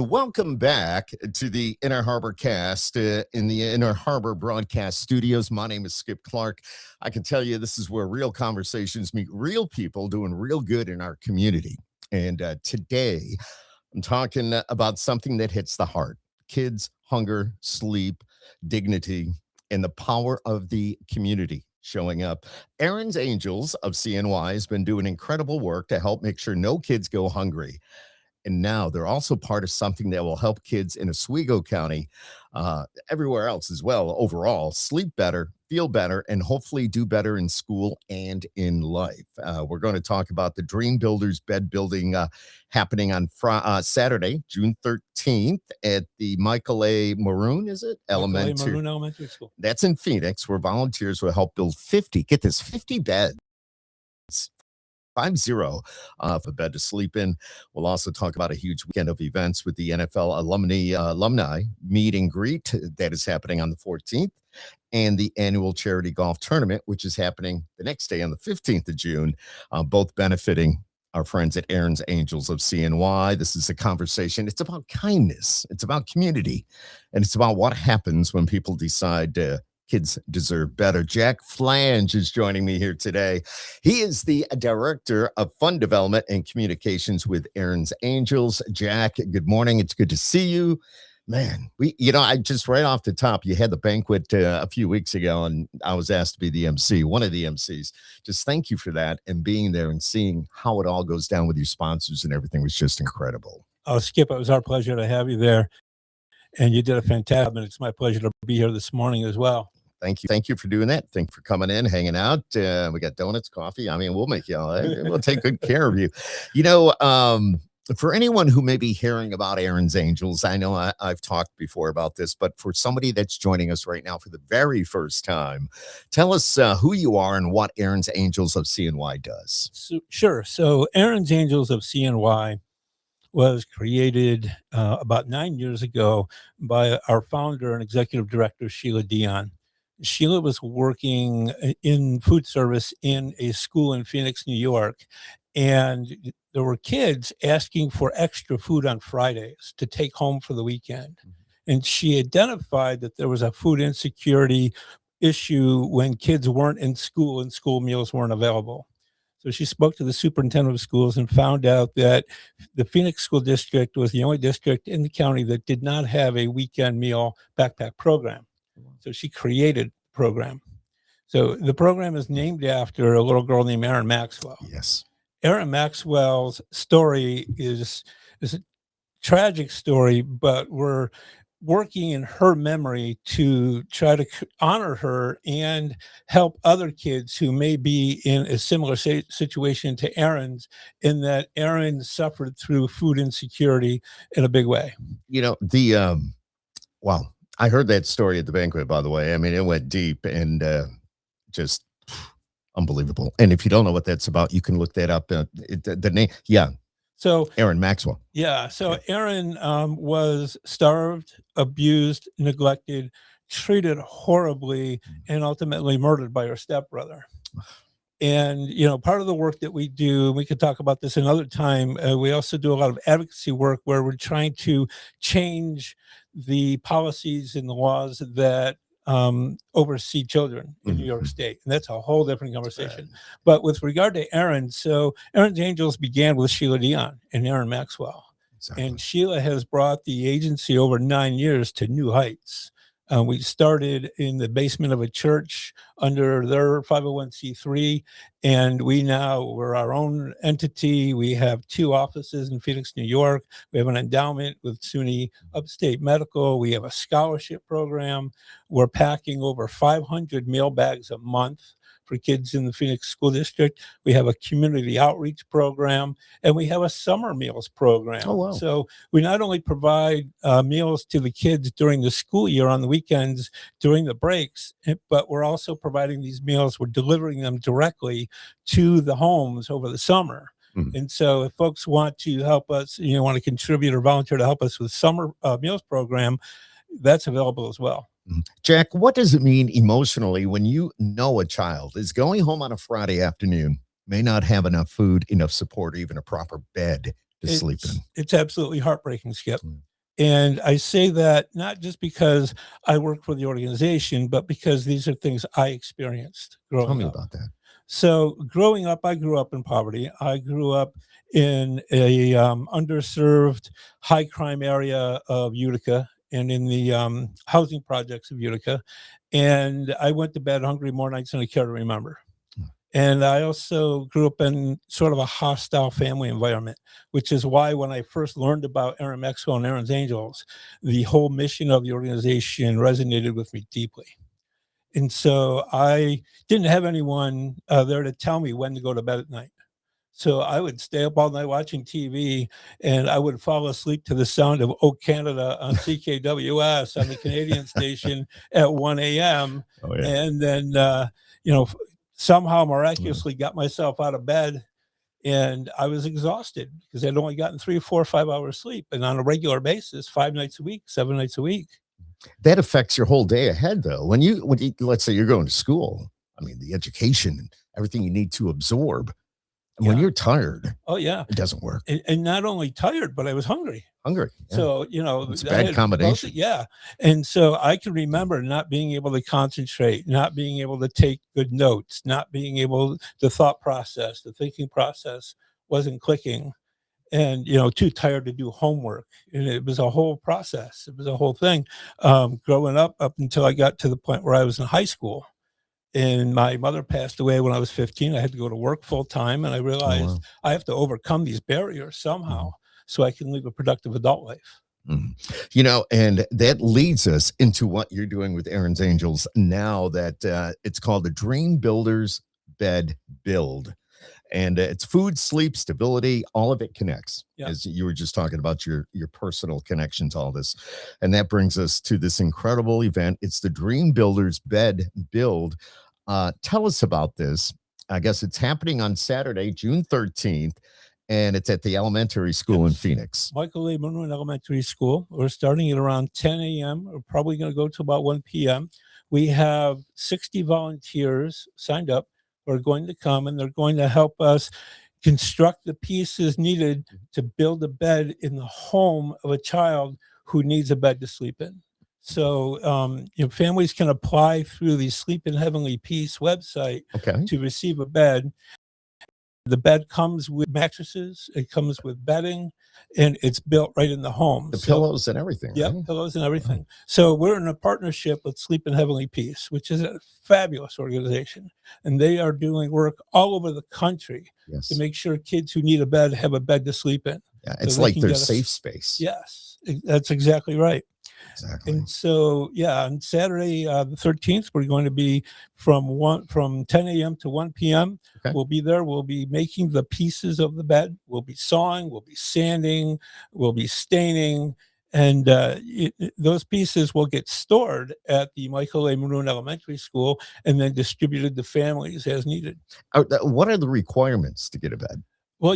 and welcome back to the Inner Harbor cast in the Inner Harbor broadcast studios. My name is Skip Clark. I can tell you this is where real conversations meet real people doing real good in our community. And today I'm talking about something that hits the heart: kids, hunger, sleep, dignity, and the power of the community showing up. Erin's Angels of CNY has been doing incredible work to help make sure no kids go hungry. And now they're also part of something that will help kids in Oswego County, everywhere else as well, overall, sleep better, feel better, and hopefully do better in school and in life. We're going to talk about the Dream Builders bed building happening on Saturday, June 13th at the Michael A. Maroun, is it? Maroun Elementary School. That's in Phoenix, where volunteers will help build 50 beds. 50 of a bed to sleep in. We'll also talk about a huge weekend of events with the NFL alumni meet and greet that is happening on the 14th, and the annual charity golf tournament, which is happening the next day on the 15th of June, both benefiting our friends at Erin's Angels of CNY. This is a conversation. It's about kindness. It's about community. And it's about what happens when people decide kids deserve better. Jack Pflanze is joining me here today. He is the director of fund development and communications with Erin's Angels. Jack, good morning. It's good to see you. Man, I just right off the top, you had the banquet a few weeks ago, and I was asked to be the MC, one of the MCs. Just thank you for that, and being there and seeing how it all goes down with your sponsors and everything was just incredible. Oh, Skip, it was our pleasure to have you there, and you did a fantastic job, and it's my pleasure to be here this morning as well. Thank you. Thank you for doing that. Thank you for coming in, hanging out. We got donuts, coffee. I mean, we'll make you all, we'll take good care of you. For anyone who may be hearing about Erin's Angels, I know I've talked before about this, but for somebody that's joining us right now for the very first time, tell us who you are and what Erin's Angels of CNY does. Sure. So Erin's Angels of CNY was created about 9 years ago by our founder and executive director, Sheila Dion. Sheila was working in food service in a school in Phoenix, New York, and there were kids asking for extra food on Fridays to take home for the weekend. And she identified that there was a food insecurity issue when kids weren't in school and school meals weren't available. So she spoke to the superintendent of schools and found out that the Phoenix School District was the only district in the county that did not have a weekend meal backpack program. So she created the program. So the program is named after a little girl named Erin Maxwell. Yes. Erin Maxwell's story is a tragic story, but we're working in her memory to try to honor her and help other kids who may be in a similar situation to Erin's, in that Erin suffered through food insecurity in a big way. Wow. I heard that story at the banquet, by the way. I mean, it went deep and just unbelievable. And if you don't know what that's about, you can look that up. The name, yeah. So Erin Maxwell. Yeah. So Erin was starved, abused, neglected, treated horribly, and ultimately murdered by her stepbrother. And, part of the work that we do, we could talk about this another time, we also do a lot of advocacy work where we're trying to change the policies and the laws that oversee children in New York State. And that's a whole different conversation. Right. But with regard to Erin, so Erin's Angels began with Sheila Dion and Erin Maxwell. Exactly. And Sheila has brought the agency over 9 years to new heights. We started in the basement of a church under their 501c3, and we're our own entity. We have 2 offices in Phoenix, New York. We have an endowment with SUNY Upstate Medical. We have a scholarship program. We're packing over 500 meal bags a month for kids in the Phoenix School District. We have a community outreach program, and we have a summer meals program. Oh, wow. So we not only provide meals to the kids during the school year on the weekends, during the breaks, but we're also providing these meals. We're delivering them directly to the homes over the summer. And so if folks want to help us, want to contribute or volunteer to help us with summer meals program, that's available as well. Jack, what does it mean emotionally when you know a child is going home on a Friday afternoon, may not have enough food, enough support, or even a proper bed to sleep in? It's absolutely heartbreaking, Skip. And I say that not just because I work for the organization, but because these are things I experienced Tell growing me up. about that. So growing up, I grew up in poverty. I grew up in a underserved, high crime area of Utica and in the housing projects of Utica. And I went to bed hungry more nights than I care to remember. And I also grew up in sort of a hostile family environment, which is why when I first learned about Erin Maxwell and Aaron's Angels, the whole mission of the organization resonated with me deeply. And so I didn't have anyone there to tell me when to go to bed at night. So I would stay up all night watching TV, and I would fall asleep to the sound of "Oh Canada" on CKWS on the Canadian station at 1 a.m. Oh, yeah. And then, somehow miraculously got myself out of bed, and I was exhausted because I'd only gotten 3 or 4 or 5 hours sleep, and on a regular basis, 5 nights a week, 7 nights a week. That affects your whole day ahead, though. When you let's say you're going to school, I mean, the education and everything you need to absorb. And when Yeah. you're tired, Oh, yeah. it doesn't work. And not only tired, but I was hungry. Hungry. Yeah. So, It's a I bad had combination. yeah. And so I can remember not being able to concentrate, not being able to take good notes, not being able, the thought process, the thinking process wasn't clicking, and, too tired to do homework. And it was a whole process. It was a whole thing. Growing up until I got to the point where I was in high school. And my mother passed away when I was 15. I had to go to work full time. And I realized I have to overcome these barriers somehow so I can live a productive adult life. And that leads us into what you're doing with Aaron's Angels now, that it's called the Dream Builders Bed Build. And it's food, sleep, stability, all of it connects. Yeah. As you were just talking about your personal connection to all this. And that brings us to this incredible event. It's the Dream Builders Bed Build. Tell us about this. I guess it's happening on Saturday, June 13th, and it's at the elementary school in Phoenix. Michael A. Maroun Elementary School. We're starting at around 10 a.m. We're probably going to go to about 1 p.m. We have 60 volunteers signed up who are going to come, and they're going to help us construct the pieces needed to build a bed in the home of a child who needs a bed to sleep in. So families can apply through the Sleep in Heavenly Peace website to receive a bed. The bed comes with mattresses, it comes with bedding, and it's built right in the home. The pillows and everything. Yep, right? pillows and everything. Wow. So we're in a partnership with Sleep in Heavenly Peace, which is a fabulous organization. And they are doing work all over the country to make sure kids who need a bed have a bed to sleep in. Yeah, it's like their safe space. Yes, that's exactly right. Exactly. And so, on Saturday, the 13th, we're going to be from 10 a.m. to 1 p.m. We'll be there. We'll be making the pieces of the bed. We'll be sawing. We'll be sanding. We'll be staining. And those pieces will get stored at the Michael A. Maroun Elementary School and then distributed to families as needed. What are the requirements to get a bed? Well,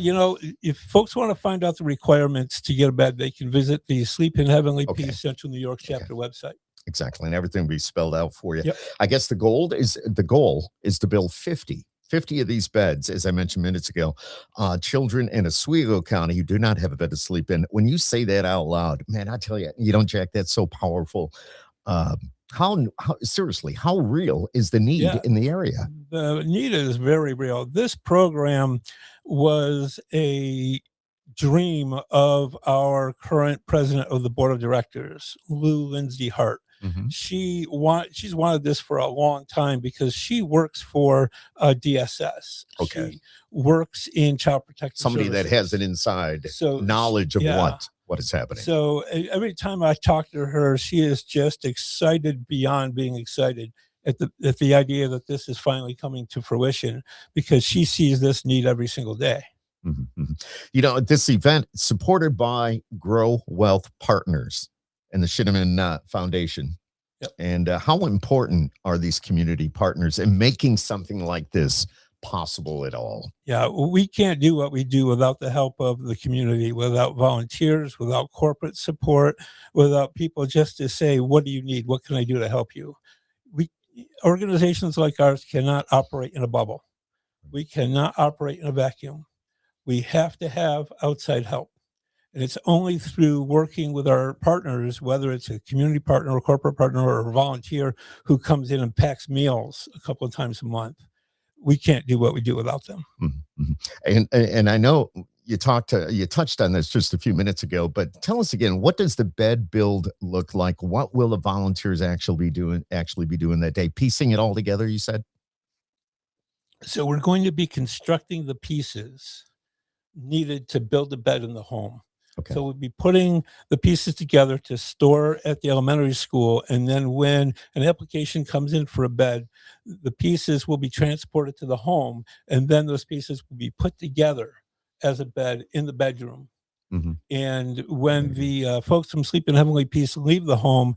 if folks want to find out the requirements to get a bed, they can visit the Sleep in Heavenly Peace Central New York chapter website. Exactly. And everything will be spelled out for you. Yep. I guess the goal is to build 50 of these beds, as I mentioned minutes ago. Children in Oswego County who do not have a bed to sleep in. When you say that out loud, man, I tell you, Jack, that's so powerful. How seriously, how real is the need in the area? The need is very real. This program was a dream of our current president of the board of directors, Lou Lindsay Hart. She's wanted this for a long time because she works for DSS. She works in child protective Somebody services. that has an inside knowledge of what is happening. So every time I talk to her, she is just excited beyond being excited at the idea that this is finally coming to fruition, because she sees this need every single day. This event is supported by Grow Wealth Partners and the Shinneman Foundation. Yep. And how important are these community partners in making something like this possible at all? Yeah, we can't do what we do without the help of the community, without volunteers, without corporate support, without people just to say, what do you need? What can I do to help you? Organizations like ours cannot operate in a bubble. We cannot operate in a vacuum. We have to have outside help. And it's only through working with our partners, whether it's a community partner or corporate partner or a volunteer who comes in and packs meals a couple of times a month. We can't do what we do without them. Mm-hmm. And I know you touched on this just a few minutes ago, but tell us again, what does the bed build look like? What will the volunteers actually be doing that day? Piecing it all together, you said? So we're going to be constructing the pieces needed to build a bed in the home. Okay. So we'll be putting the pieces together to store at the elementary school. And then when an application comes in for a bed, the pieces will be transported to the home. And then those pieces will be put together as a bed in the bedroom. Mm-hmm. And when the folks from Sleep in Heavenly Peace leave the home,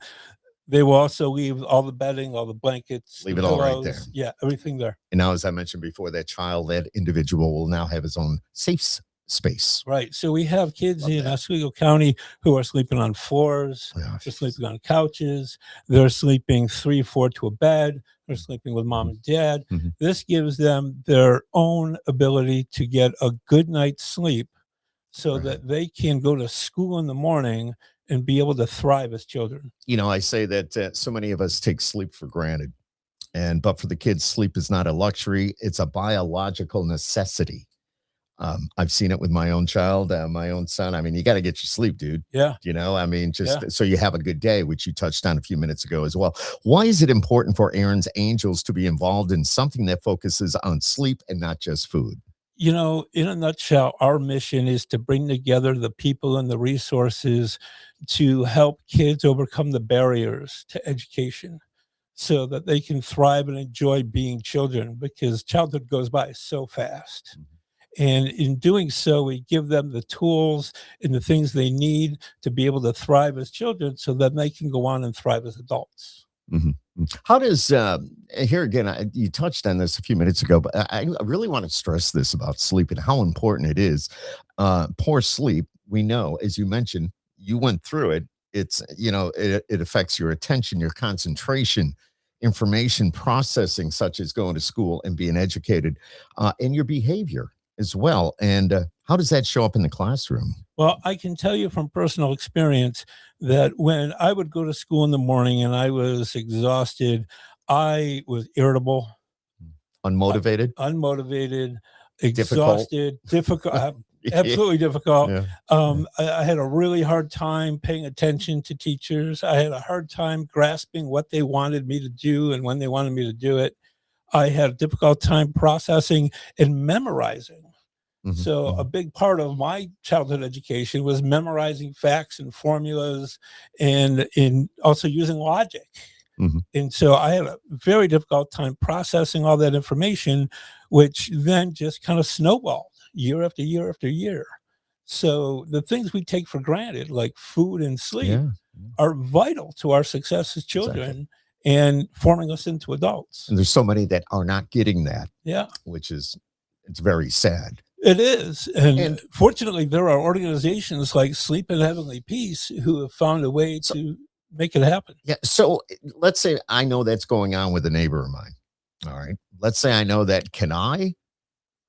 they will also leave all the bedding, all the blankets, leave the it all right pillows. there. Yeah, everything there. And now, as I mentioned before, that individual will now have his own safe space. Right. So we have kids in Oswego County who are sleeping on floors. Oh, they're sleeping on couches. They're sleeping 3-4 to a bed. They're sleeping with mom and dad. Mm-hmm. This gives them their own ability to get a good night's sleep so that they can go to school in the morning and be able to thrive as children. You know, I say that so many of us take sleep for granted. But for the kids, sleep is not a luxury. It's a biological necessity. I've seen it with my own child, my own son. I mean, you got to get your sleep, dude. Yeah. You know, I mean, so you have a good day, which you touched on a few minutes ago as well. Why is it important for Erin's Angels to be involved in something that focuses on sleep and not just food? You know, in a nutshell, our mission is to bring together the people and the resources to help kids overcome the barriers to education so that they can thrive and enjoy being children, because childhood goes by so fast. And in doing so, we give them the tools and the things they need to be able to thrive as children so that they can go on and thrive as adults. Mm-hmm. How does, here again, you touched on this a few minutes ago, but I really want to stress this about sleep and how important it is. Poor sleep, we know, as you mentioned, you went through it. It's, you know, it affects your attention, your concentration, information processing, such as going to school and being educated, and your behavior as well. And how does that show up in the classroom? Well, I can tell you from personal experience that when I would go to school in the morning and I was exhausted, I was irritable, Unmotivated, exhausted, difficult, absolutely difficult. Yeah. I had a really hard time paying attention to teachers. I had a hard time grasping what they wanted me to do and when they wanted me to do it. I had a difficult time processing and memorizing. Mm-hmm. So a big part of my childhood education was memorizing facts and formulas and in also using logic. Mm-hmm. And so I had a very difficult time processing all that information, which then just kind of snowballed year after year after year. So the things we take for granted, like food and sleep, are vital to our success as children and forming us into adults. And there's so many that are not getting that. Yeah. Which is, it's very sad. It is. And fortunately, there are organizations like Sleep in Heavenly Peace who have found a way to make it happen. Yeah. So let's say I know that's going on with a neighbor of mine. All right. Let's say I know that. Can I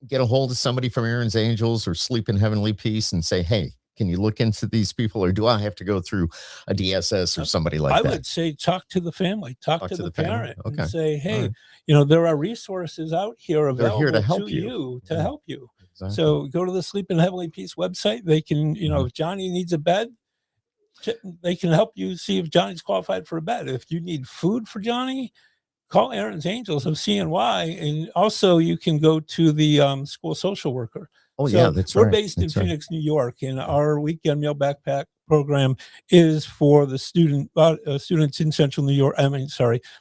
get a hold of somebody from Erin's Angels or Sleep in Heavenly Peace and say, hey, can you look into these people, or do I have to go through a DSS or somebody like that? I would say talk to the family, talk to the parent, okay, and say, hey, you know, there are resources out here available here to help you. Exactly. So go to the Sleep in Heavenly Peace website. They can, you know, if Johnny needs a bed, they can help you see if Johnny's qualified for a bed. If you need food for Johnny, call Erin's Angels of CNY. And also you can go to the school social worker. Oh, so yeah, that's we're based in Phoenix, New York, and our weekend meal backpack program is for the students in Central New York.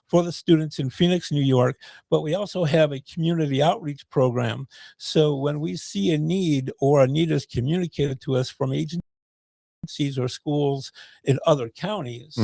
For the students in Phoenix, New York. But we also have a community outreach program. So when we see a need or a need is communicated to us from agencies or schools in other counties,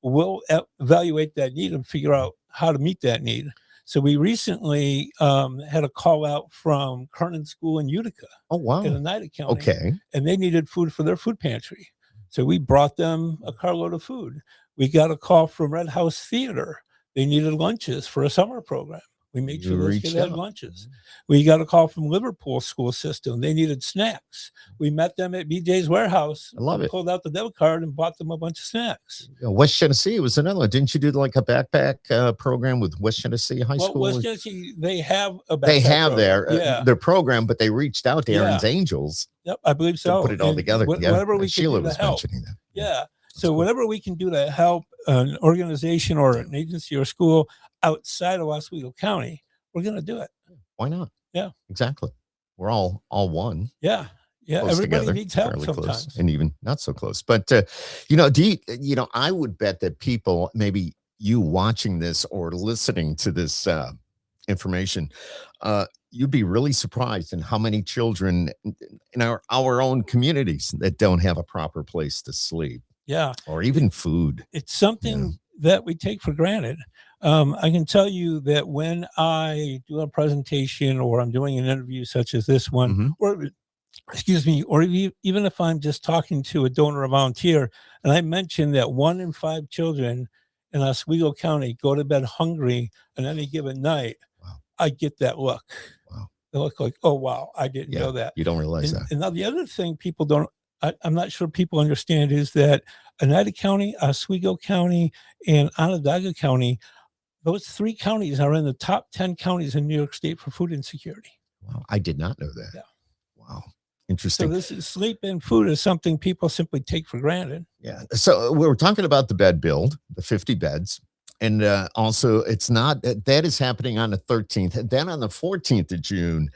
we'll evaluate that need and figure out how to meet that need. So we recently had a call out from Kernan School in Utica. Oh, wow. In Oneida County. Okay. And they needed food for their food pantry. So we brought them a carload of food. We got a call from Red House Theater. They needed lunches for a summer program. We made You sure those reached kids had out. lunches. We got a call from Liverpool school system. They needed snacks. We met them at BJ's warehouse. I love it. Pulled out the debit card and bought them a bunch of snacks. West Genesee was another one. Didn't you do like a backpack program with West Genesee High Well, School? West Genesee, they have a They backpack have program. their program, but they reached out to Yeah. Erin's Angels Yep, I believe to so. put it all And together. whatever we can Sheila do to was help. mentioning that. Yeah. So cool. whatever we can do to help an organization or an agency or school outside of Oswego County, we're going to do it. Why not? Yeah. Exactly. We're all one. Yeah. Yeah. Close Everybody together, needs help fairly sometimes. close, and even not so close. But I would bet that people, maybe you watching this or listening to this information, you'd be really surprised in how many children in our own communities that don't have a proper place to sleep. Yeah. Or even food. It's something that we take for granted. I can tell you that when I do a presentation or I'm doing an interview such as this one, or even if I'm just talking to a donor or volunteer, and I mention that 1 in 5 children in Oswego County go to bed hungry on any given night, I get that look. Wow. They look like, oh, wow, I didn't know that. You don't realize that. And now the other thing people don't, I'm not sure people understand, is that Oneida County, Oswego County, and Onondaga County, those 3 counties are in the top 10 counties in New York State for food insecurity. Wow. I did not know that. Yeah. Wow. Interesting. So this is sleep and food is something people simply take for granted. Yeah. So we were talking about the bed build, the 50 beds. And also, it's not that is happening on the 13th. And then on the 14th of June,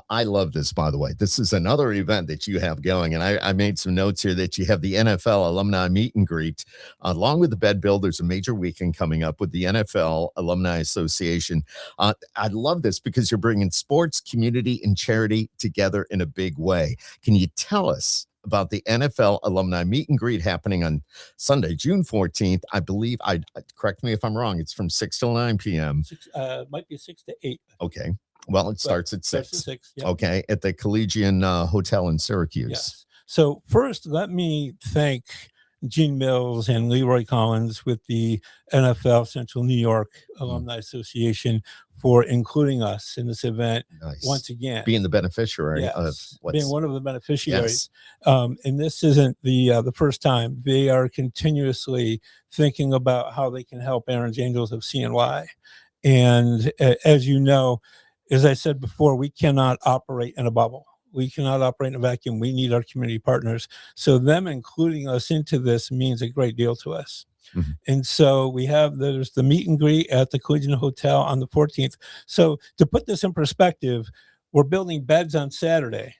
I love this, by the way. This is another event that you have going. And I made some notes here that you have the NFL alumni meet and greet. Along with the bed build, there's a major weekend coming up with the NFL Alumni Association. I love this because you're bringing sports, community, and charity together in a big way. Can you tell us about the NFL alumni meet and greet happening on Sunday, June 14th? I believe, correct me if I'm wrong, it's from 6 till 9 p.m. Might be 6 to 8. Okay. Well, it starts at 6. Yeah. Okay. At the Collegian Hotel in Syracuse. Yes. So first, let me thank Gene Mills and Leroy Collins with the NFL Central New York Alumni Association for including us in this event. Nice. Once again. Being the beneficiary of being one of the beneficiaries. And this isn't the first time. They are continuously thinking about how they can help Erin's Angels of CNY. And as you know, as I said before, we cannot operate in a bubble. We cannot operate in a vacuum. We need our community partners. So them including us into this means a great deal to us. And so there's the meet and greet at the Collegian Hotel on the 14th. So to put this in perspective, we're building beds on Saturday.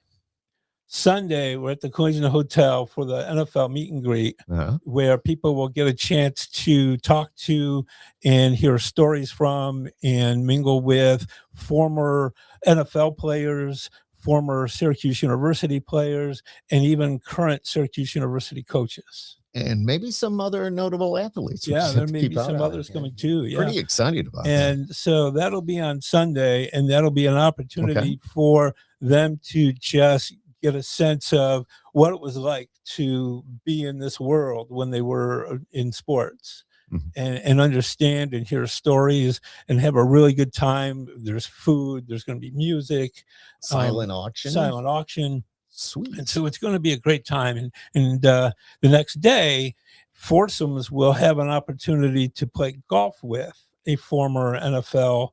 Sunday, we're at the Collegian Hotel for the NFL meet and greet, where people will get a chance to talk to and hear stories from and mingle with former NFL players, former Syracuse University players, and even current Syracuse University coaches. And maybe some other notable athletes. Yeah, there may be some others coming too. Yeah. Pretty excited about that. And so that'll be on Sunday, and that'll be an opportunity for them to just get a sense of what it was like to be in this world when they were in sports. And understand and hear stories and have a really good time. There's food, there's going to be music, silent auction. Sweet. And so it's going to be a great time. And the next day, foursomes will have an opportunity to play golf with a former NFL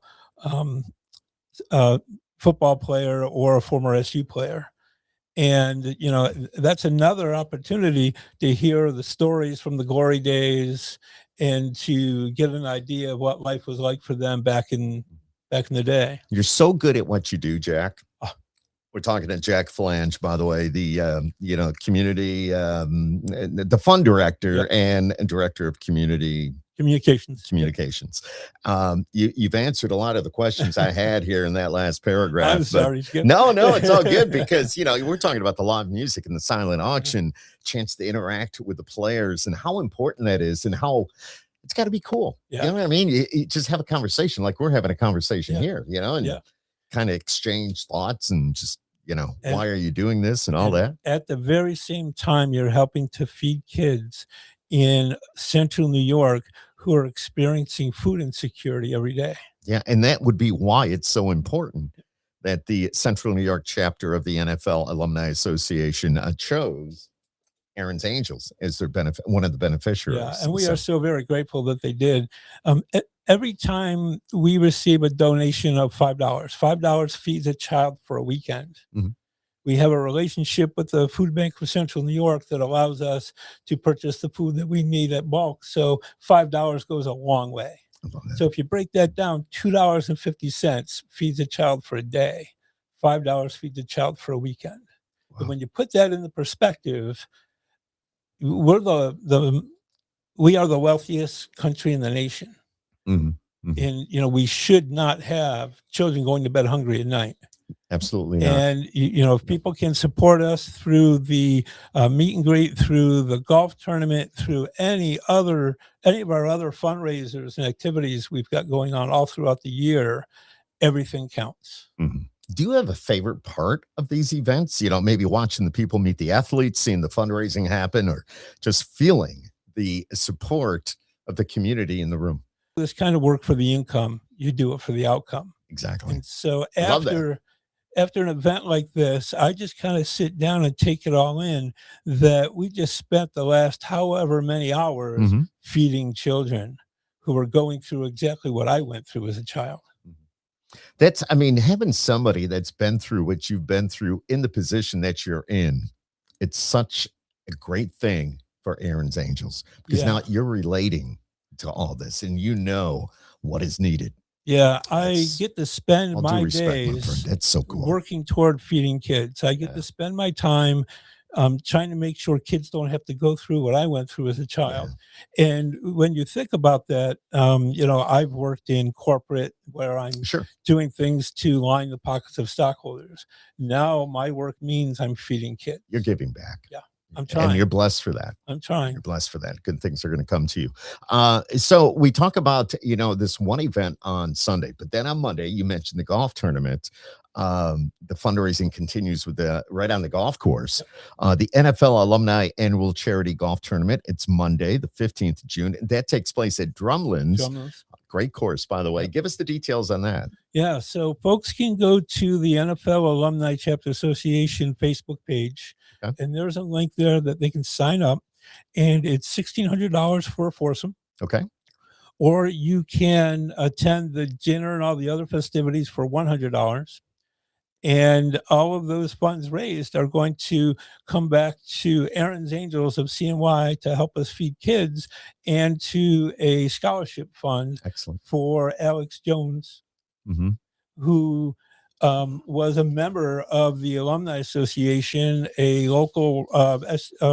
football player or a former SU player. And, that's another opportunity to hear the stories from the glory days and to get an idea of what life was like for them back in the day. You're so good at what you do, Jack. We're talking to Jack Pflanze, by the way, the community, the fund director and director of community communications. You've answered a lot of the questions I had here in that last paragraph. I'm sorry. No, it's all good because, we're talking about the live music and the silent auction, chance to interact with the players and how important that is and how it's got to be cool. Yeah. You know what I mean? You just have a conversation like we're having a conversation here, and kind of exchange thoughts and just, why are you doing this and all that? At the very same time, you're helping to feed kids in central New York who are experiencing food insecurity every day. Yeah, and that would be why it's so important that the Central New York chapter of the NFL Alumni Association chose Erin's Angels as their one of the Yeah, beneficiaries. and we So, are so very grateful that they did. Every time we receive a donation of $5 feeds a child for a weekend. Mhm. We have a relationship with the food bank of Central New York that allows us to purchase the food that we need at bulk. So $5 goes a long way. I love that. So if you break that down, $2.50 feeds a child for a day. $5 feeds a child for a weekend. Wow. And when you put that in the perspective, we are the wealthiest country in the nation. Mhm. Mhm. And we should not have children going to bed hungry at night. Absolutely not. And if people can support us through the meet and greet, through the golf tournament, through any of our other fundraisers and activities we've got going on all throughout the year, everything counts. Mhm. Do you have a favorite part of these events? Maybe watching the people meet the athletes, seeing the fundraising happen, or just feeling the support of the community in the room. This kind of work for the income, you do it for the outcome. Exactly. And so I love that. after an event like this, I just kind of sit down and take it all in that we just spent the last however many hours Mhm. feeding children who are going through exactly what I went through as a child. Having somebody that's been through what you've been through in the position that you're in, it's such a great thing for Erin's Angels because now you're relating to all this and what is needed. Yeah, I get to spend All due my respect, my friend. days That's so cool. working toward feeding kids. I get to spend my time trying to make sure kids don't have to go through what I went through as a child. And when you think about that, I've worked in corporate where I'm Sure. doing things to line the pockets of stockholders. Now my work means I'm feeding kids. You're giving back. Yeah, I'm trying. And you're blessed for that. I'm trying. You're blessed for that. Good things are going to come to you. So we talk about, this one event on Sunday, but then on Monday, you mentioned the golf tournament. The fundraising continues with right on the golf course. The NFL Alumni Annual Charity Golf Tournament. It's Monday, the 15th of June. That takes place at Drumlin's. Great course, by the way. Give us the details on that. Yeah, so folks can go to the NFL Alumni Chapter Association Facebook page, and there's a link there that they can sign up, and it's $1,600 for a foursome. Okay. Or you can attend the dinner and all the other festivities for $100. And all of those funds raised are going to come back to Erin's Angels of CNY to help us feed kids and to a scholarship fund for Alex Jones, who was a member of the Alumni Association, a local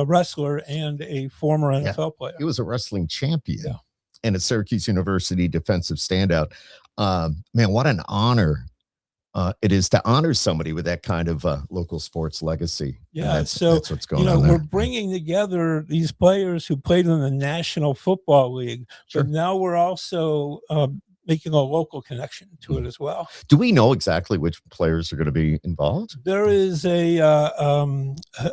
wrestler, and a former NFL player. He was a wrestling champion and a Syracuse University defensive standout. Man, what an honor it is to honor somebody with that kind of local sports legacy. Yeah, that's what's going on. We're bringing together these players who played in the National Football League, but now we're also making a local connection to it as well. Do we know exactly which players are going to be involved? There is a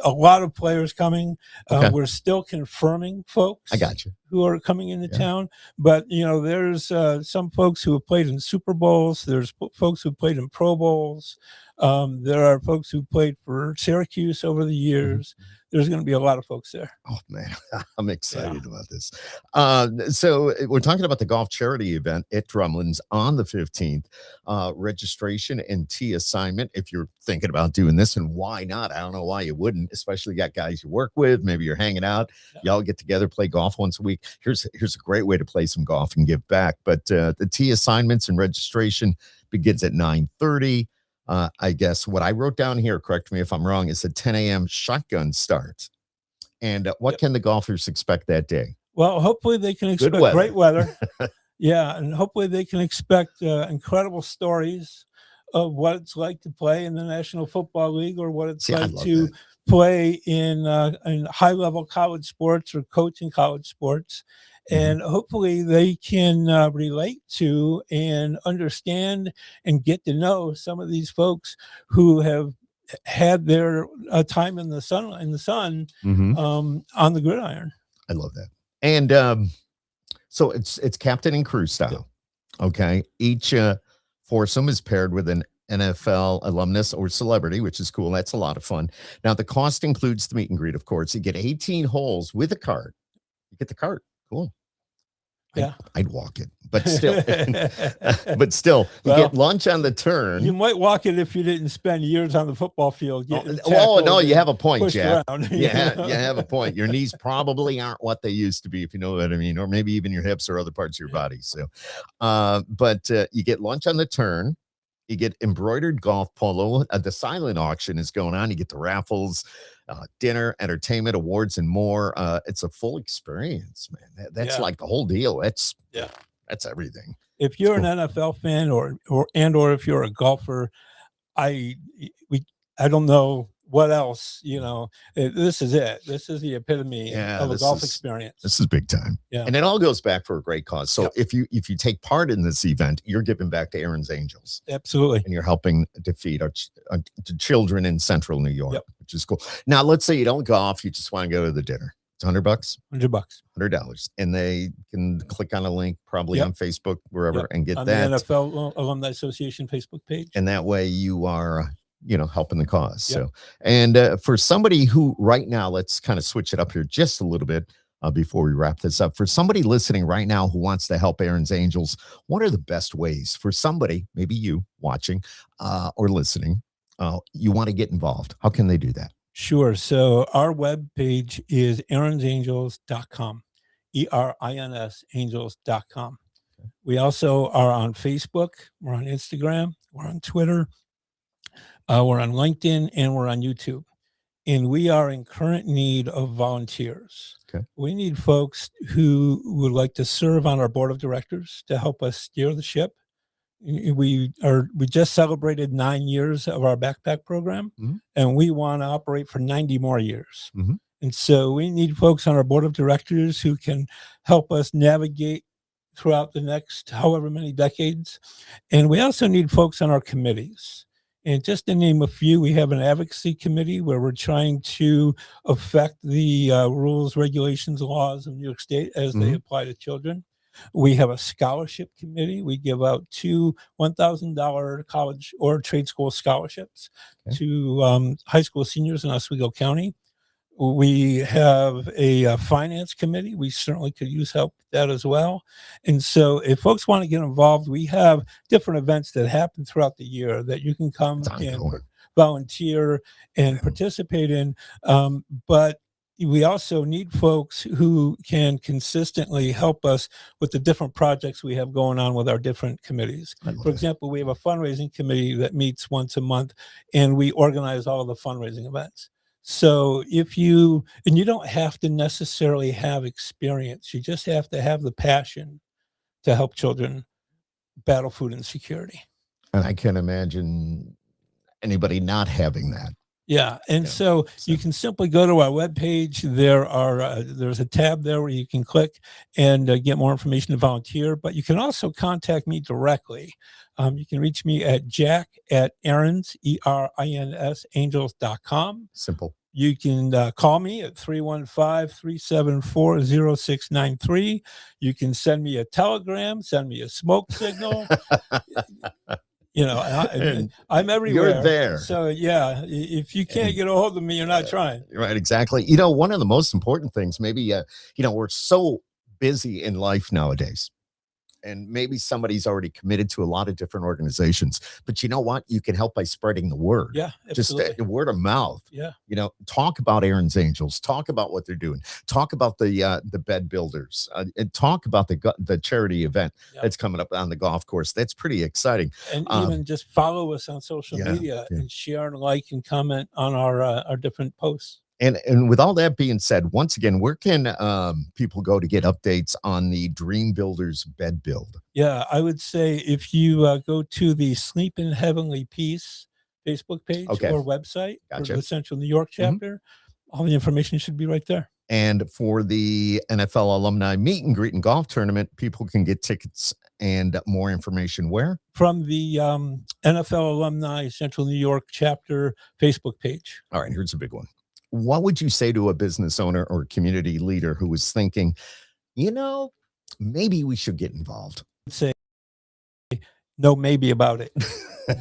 lot of players coming. We're still confirming folks. I got you. Who are coming into town, but there's some folks who have played in Super Bowls. There's folks who played in Pro Bowls. There are folks who played for Syracuse over the years. There's going to be a lot of folks there. Oh man, I'm excited about this. So we're talking about the golf charity event at Drumlin's on the 15th. Registration and tee assignment. If you're thinking about doing this, and why not? I don't know why you wouldn't, especially you got guys you work with. Maybe you're hanging out. Y'all get together, play golf once a week. Here's a great way to play some golf and give back. But the tee assignments and registration begins at 9:30. I guess what I wrote down here, correct me if I'm wrong, is a 10 a.m. shotgun start. And what can the golfers expect that day? Well, hopefully they can expect great weather. And hopefully they can expect incredible stories of what it's like to play in the National Football League, or what it's like to play in high-level college sports or coach in college sports. And hopefully they can relate to and understand and get to know some of these folks who have had their time in the sun on the gridiron. I love that. And so it's captain and crew style. Okay. Each foursome is paired with an NFL alumnus or celebrity, which is cool. That's a lot of fun. Now, the cost includes the meet and greet, of course. You get 18 holes with a cart. You get the cart. Cool. Yeah. I'd walk it, but still, but still, you Well, get lunch on the You turn. might walk it if you didn't spend years on the football field. Oh, Getting no, tackled you and have a point, pushed Jack. around, you Yeah, know? you have a point. Your knees probably aren't what they used to be, if you know what I mean, or maybe even your hips or other parts of your body. So, but you get lunch on the turn. You get embroidered golf polo. The silent auction is going on. You get the raffles, dinner, entertainment, awards, and more. It's a full experience, man. That's Yeah. like the whole deal. That's Yeah. That's everything. If you're cool. an NFL fan or if you're a golfer, I don't know what else, this is it. This is the epitome Yeah, of a this golf is experience. this is big time. Yeah. And it all goes back for a great cause. So Yep. if you take part in this event, you're giving back to Erin's Angels. Absolutely. And you're helping defeat our the children in central New York, Yep. which is cool. Now, let's say you don't golf, you just want to go to the dinner. It's $100, $100. $100. And they can click on a link probably Yep. on Facebook, wherever, Yep. and get On that. the NFL Alumni Association Facebook page. And that way you are, helping the cause. Yep. So, and for somebody who right now, let's kind of switch it up here just a little bit before we wrap this up. For somebody listening right now who wants to help Erin's Angels, what are the best ways for somebody, maybe you watching or listening, you want to get involved? How can they do that? Sure. So our web page is erinsangels.com, ERINS angels.com. We also are on Facebook. We're on Instagram. We're on Twitter. We're on LinkedIn, and we're on YouTube. And we are in current need of volunteers. Okay. We need folks who would like to serve on our board of directors to help us steer the ship. We just celebrated 9 years of our backpack program, Mhm. and we want to operate for 90 more years. Mhm. And so we need folks on our board of directors who can help us navigate throughout the next however many decades. And we also need folks on our committees. And just to name a few, we have an advocacy committee where we're trying to affect the rules, regulations, laws of New York State as they Mhm. apply to children. We have a scholarship committee. We give out 2 $1,000 college or trade school scholarships to high school seniors in Oswego County. We have a finance committee. We certainly could use help with that as well. And so if folks want to get involved, we have different events that happen throughout the year that you can come It's and ongoing. volunteer and participate in. But we also need folks who can consistently help us with the different projects we have going on with our different committees. I love For it. example, we have a fundraising committee that meets once a month, and we organize all of the fundraising events. So you don't have to necessarily have experience. You just have to have the passion to help children battle food insecurity. And I can't imagine anybody not having that. Yeah. And Yeah, so you so- can simply go to our webpage. There's a tab there where you can click and get more information to volunteer, but you can also contact me directly. You can reach me at jack@erins, ERINS angels.com. Simple. You can call me at 315-374-0693. You can send me a telegram, send me a smoke signal. I'm everywhere. You're there. So yeah, if you can't get a hold of me, you're not trying. Right, exactly. One of the most important things, maybe, we're so busy in life nowadays. And maybe somebody's already committed to a lot of different organizations, but you know what? You can help by spreading the word. Yeah, Just absolutely. word of mouth. Yeah. Talk about Erin's Angels. Talk about what they're doing. Talk about the bed builders. And talk about the charity event that's coming up on the golf course. That's pretty exciting. And even just follow us on social media and share and like and comment on our different posts. And with all that being said, once again, where can people go to get updates on the Dream Builders bed build? Yeah, I would say if you go to the Sleep in Heavenly Peace Facebook page or website for the Central New York chapter, all the information should be right there. And for the NFL alumni meet and greet and golf tournament, people can get tickets and more information where? From the NFL alumni Central New York chapter Facebook page. All right, here's a big one. What would you say to a business owner or community leader who was thinking, maybe we should get involved? Say no maybe about it.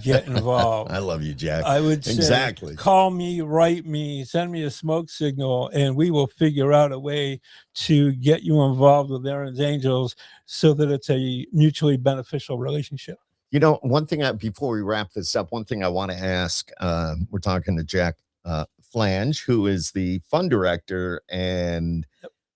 Get involved. I love you, Jack. I would say, Exactly. call me, write me, send me a smoke signal, and we will figure out a way to get you involved with Erin's Angels so that it's a mutually beneficial relationship. You know, one thing before we wrap this up, one thing I want to ask, we're talking to Jack Pflanze, who is the fund director and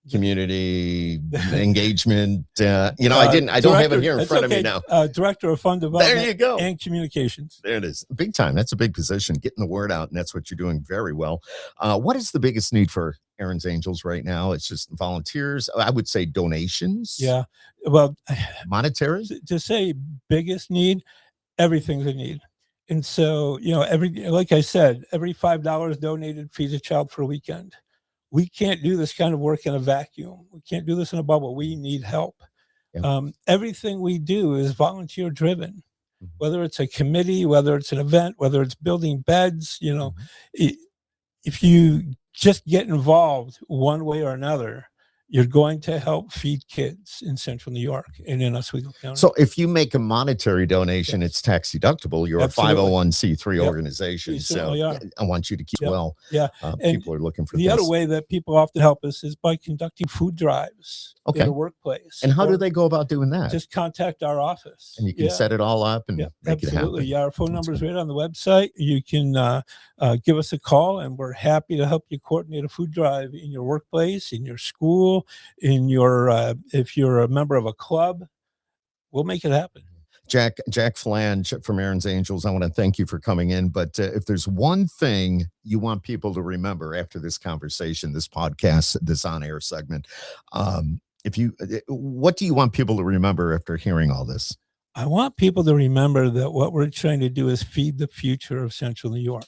community engagement. I don't have it here in front of me now. Director of Fund Development. There you go. And Communications. There it is. Big time. That's a big position, getting the word out, and that's what you're doing very well. What is the biggest need for Erin's Angels right now? It's just volunteers. I would say donations. Yeah. Well, monetary. To say biggest need, everything's a need. And so, like I said, every $5 donated feeds a child for a weekend. We can't do this kind of work in a vacuum. We can't do this in a bubble. We need help. Yeah. Everything we do is volunteer driven, whether it's a committee, whether it's an event, whether it's building beds. If you just get involved one way or another, you're going to help feed kids in Central New York and in Oswego County. So if you make a monetary donation, it's tax deductible. You're Absolutely. a 501c3 organization. So I want you to keep well. Yeah. People are looking for the other way that people often help us is by conducting food drives in the workplace. And how do they go about doing that? Just contact our office. And you can set it all up and make it happen. Yeah, our phone number is right on the website. You can give us a call, and we're happy to help you coordinate a food drive in your workplace, in your school, in your if you're a member of a club. We'll make it happen. Jack Pflanze from Erin's Angels, I want to thank you for coming in. But if there's one thing you want people to remember after this conversation, this podcast, this on-air segment, what do you want people to remember after hearing all this? I want people to remember that what we're trying to do is feed the future of Central New York.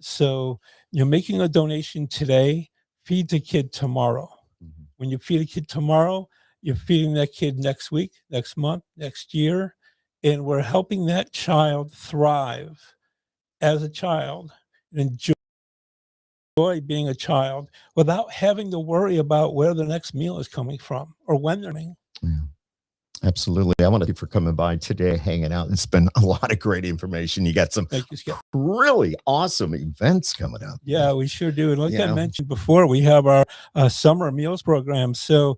So you're making a donation today, feeds a kid tomorrow. When you feed a kid tomorrow, you're feeding that kid next week, next month, next year, and we're helping that child thrive as a child and enjoy being a child without having to worry about where the next meal is coming from or when they're coming. Yeah. Absolutely. I want to thank you for coming by today, hanging out. It's been a lot of great information. You got some really awesome events coming up. Yeah, we sure do. And like I mentioned before, we have our summer meals program. So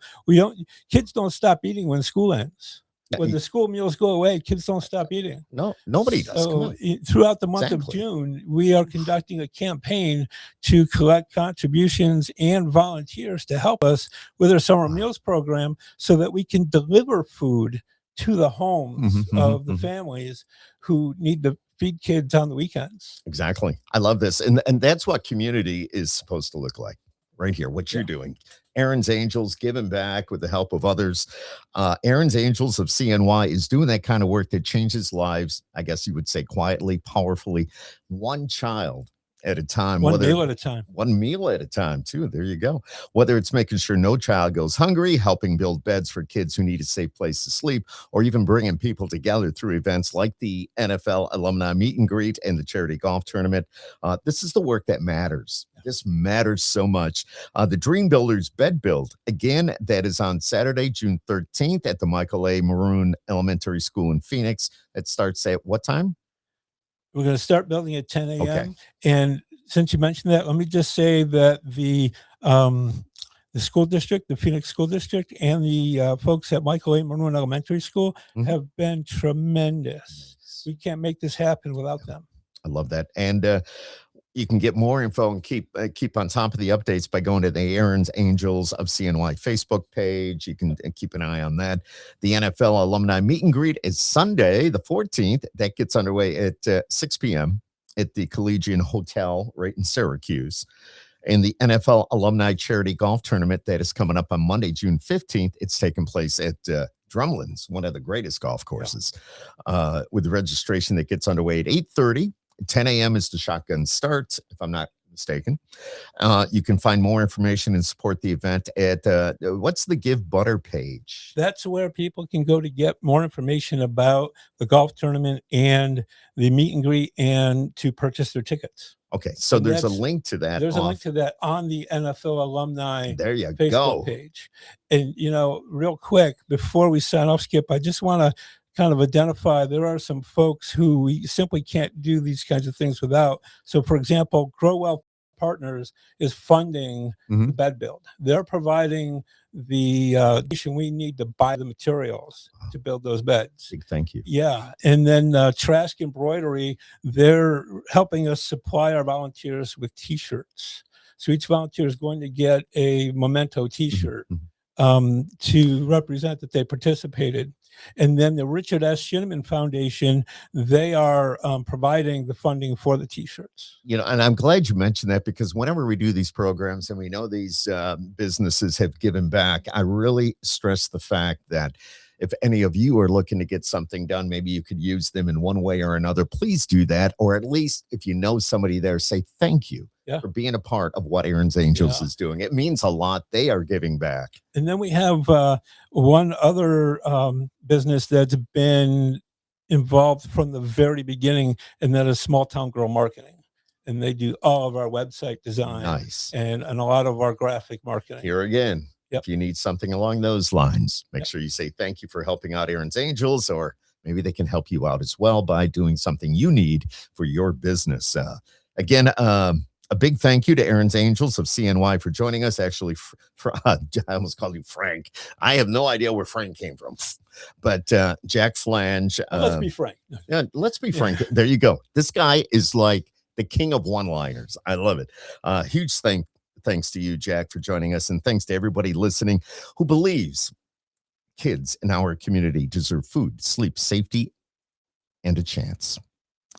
kids don't stop eating when school ends. When the school meals go away, kids don't stop eating. No, nobody does. So throughout the month of June, we are conducting a campaign to collect contributions and volunteers to help us with our summer meals program so that we can deliver food to the homes of the families who need to feed kids on the weekends. Exactly. I love this. And that's what community is supposed to look like. Right here, what you're doing. Erin's Angels, giving back with the help of others. Erin's Angels of CNY is doing that kind of work that changes lives, I guess you would say quietly, powerfully, one child at a time. One meal at a time. One meal at a time, too. There you go. Whether it's making sure no child goes hungry, helping build beds for kids who need a safe place to sleep, or even bringing people together through events like the NFL alumni meet and greet and the charity golf tournament. This is the work that matters. This matters so much. The Dream Builders Bed Build, again, that is on Saturday, June 13th at the Michael A. Maroun Elementary School in Phoenix. It starts at what time? We're going to start building at 10 a.m. Okay. And since you mentioned that, let me just say that the school district, the Phoenix School District, and the folks at Michael A. Maroun Elementary School have been tremendous. We can't make this happen without them. I love that. And you can get more info and keep on top of the updates by going to the Erin's Angels of CNY Facebook page. You can keep an eye on that. The NFL alumni meet and greet is Sunday, the 14th. That gets underway at 6 p.m. at the Collegian Hotel right in Syracuse. And the NFL alumni charity golf tournament that is coming up on Monday, June 15th. It's taking place at Drumlin's, one of the greatest golf courses, with the registration that gets underway at 8:30. 10 a.m. is the shotgun start, if I'm not mistaken. You can find more information and support the event at what's the Give Butter page? That's where people can go to get more information about the golf tournament and the meet and greet and to purchase their tickets. Okay, so there's a link to that. There's a link to that on the NFL alumni Facebook page. And, real quick, before we sign off, Skip, I just want to kind of identify there are some folks who we simply can't do these kinds of things without. So, for example, Grow Well Partners is funding the bed build. They're providing the we need to buy the materials to build those beds. Big thank you. Yeah. And then Trask Embroidery, they're helping us supply our volunteers with T-shirts. So each volunteer is going to get a memento T-shirt to represent that they participated. And then the Richard S. Shinneman Foundation, they are providing the funding for the T-shirts. You know, and I'm glad you mentioned that, because whenever we do these programs and we know these businesses have given back, I really stress the fact that if any of you are looking to get something done, maybe you could use them in one way or another, please do that. Or at least if you know somebody there, say thank you for being a part of what Erin's Angels is doing. It means a lot. They are giving back. And then we have one other business that's been involved from the very beginning, and that is Small Town Girl Marketing. And they do all of our website design and a lot of our graphic marketing. Here again, if you need something along those lines, make sure you say thank you for helping out Erin's Angels, or maybe they can help you out as well by doing something you need for your business. Again, a big thank you to Erin's Angels of CNY for joining us. Actually, I almost called you Frank. I have no idea where Frank came from. But Jack Pflanze. Let's be frank. Yeah, let's be frank. There you go. This guy is like the king of one-liners. I love it. Huge thanks to you, Jack, for joining us. And thanks to everybody listening who believes kids in our community deserve food, sleep, safety, and a chance.